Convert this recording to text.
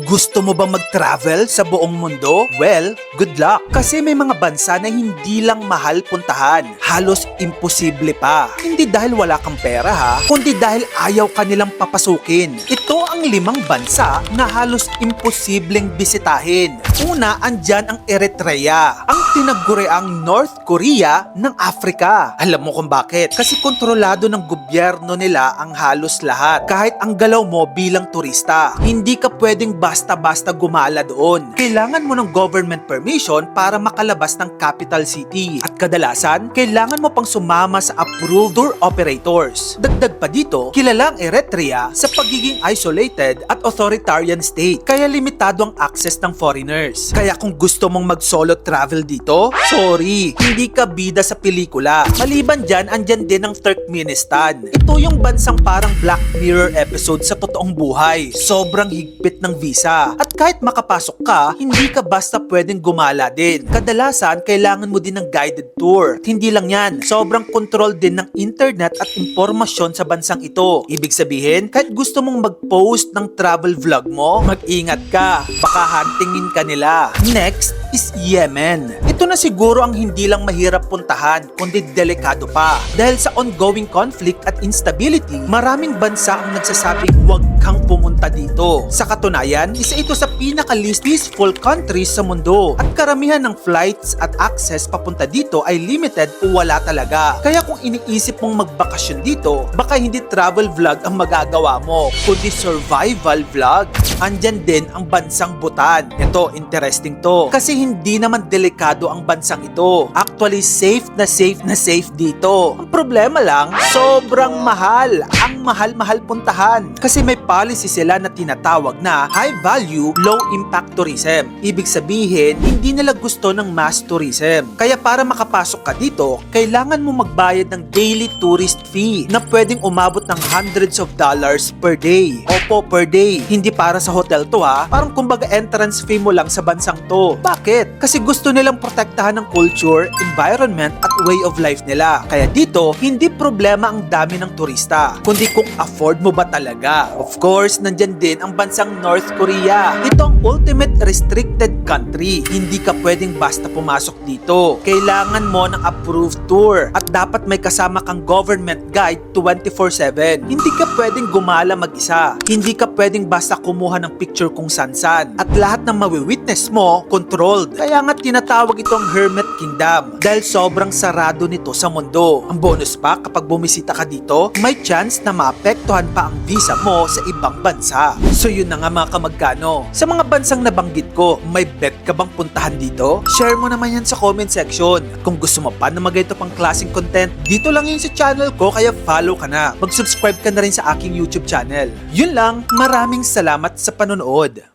Gusto mo bang mag-travel sa buong mundo? Well, good luck. Kasi may mga bansa na hindi lang mahal puntahan. Halos imposible pa. Hindi dahil wala kang pera ha, kundi dahil ayaw ka nilang papasukin. Ito ang 5 bansa na halos imposibleng bisitahin. Una, andyan ang Eritrea, ang tinaguriang North Korea ng Africa. Alam mo kung bakit? Kasi kontrolado ng gobyerno nila ang halos lahat. Kahit ang galaw mo bilang turista, hindi ka pwedeng basta-basta gumala doon. Kailangan mo ng government permission para makalabas ng capital city. At kadalasan, kailangan mo pang sumama sa approved tour operators. Dagdag pa dito, kilala ang Eritrea sa pagiging isolated at authoritarian state. Kaya limitado ang access ng foreigners. Kaya kung gusto mong mag-solo travel dito, sorry, hindi ka bida sa pelikula. Maliban dyan, andyan din ang Turkmenistan. Ito yung bansang parang Black Mirror episode sa totoong buhay. Sobrang higpit ng visa. At kahit makapasok ka, hindi ka basta pwedeng gumala din. Kadalasan, kailangan mo din ng guided tour. At hindi lang yan, sobrang control din ng internet at impormasyon sa bansang ito. Ibig sabihin, kahit gusto mong mag-post ng travel vlog mo, mag-ingat ka. Baka huntingin ka nila. Next is Yemen. Ito na siguro ang hindi lang mahirap puntahan, kundi delikado pa. Dahil sa ongoing conflict at instability, maraming bansa ang nagsasabing huwag kang pumunta dito. Sa katunayan, isa ito sa pinaka-least peaceful countries sa mundo. At karamihan ng flights at access papunta dito ay limited o wala talaga. Kaya kung iniisip mong magbakasyon dito, baka hindi travel vlog ang magagawa mo, kundi survival vlog. Andyan din ang bansang Bhutan. Ito, interesting to. Kasi hindi naman delikado ang bansang ito. Actually, safe na safe dito. Ang problema lang, sobrang mahal. Ang mahal-mahal puntahan. Kasi may policy sila na tinatawag na high value, low impact tourism. Ibig sabihin, hindi nila gusto ng mass tourism. Kaya para makapasok ka dito, kailangan mo magbayad ng daily tourist fee na pwedeng umabot ng hundreds of dollars per day. Opo, per day. Hindi para sa hotel to ha. Parang kumbaga entrance fee mo lang sa bansang to. Bakit? Kasi gusto nilang protektahan ng culture, environment at way of life nila. Kaya dito, hindi problema ang dami ng turista, kundi kung afford mo ba talaga. Of course, nandyan din ang bansang North Korea. Ito ang ultimate restricted country. Hindi ka pwedeng basta pumasok dito. Kailangan mo ng approved tour at dapat may kasama kang government guide 24/7. Hindi ka pwedeng gumala mag-isa. Hindi ka pwedeng basta kumuha ng picture kung san-san. At lahat ng mawi-witness mo, controlled. Kaya nga tinatawag itong Hermit Kingdom dahil sobrang sarado nito sa mundo. Ang bonus pa, kapag bumisita ka dito, may chance na maapektuhan pa ang visa mo sa ibang bansa. So yun na nga mga kamagkano. Sa mga bansang nabanggit ko, may bet ka bang puntahan dito? Share mo naman yan sa comment section. At kung gusto mo pa na magayto pang klaseng content, dito lang yun sa channel ko, kaya follow ka na. Mag-subscribe ka na rin sa aking YouTube channel. Yun lang, maraming salamat sa panonood.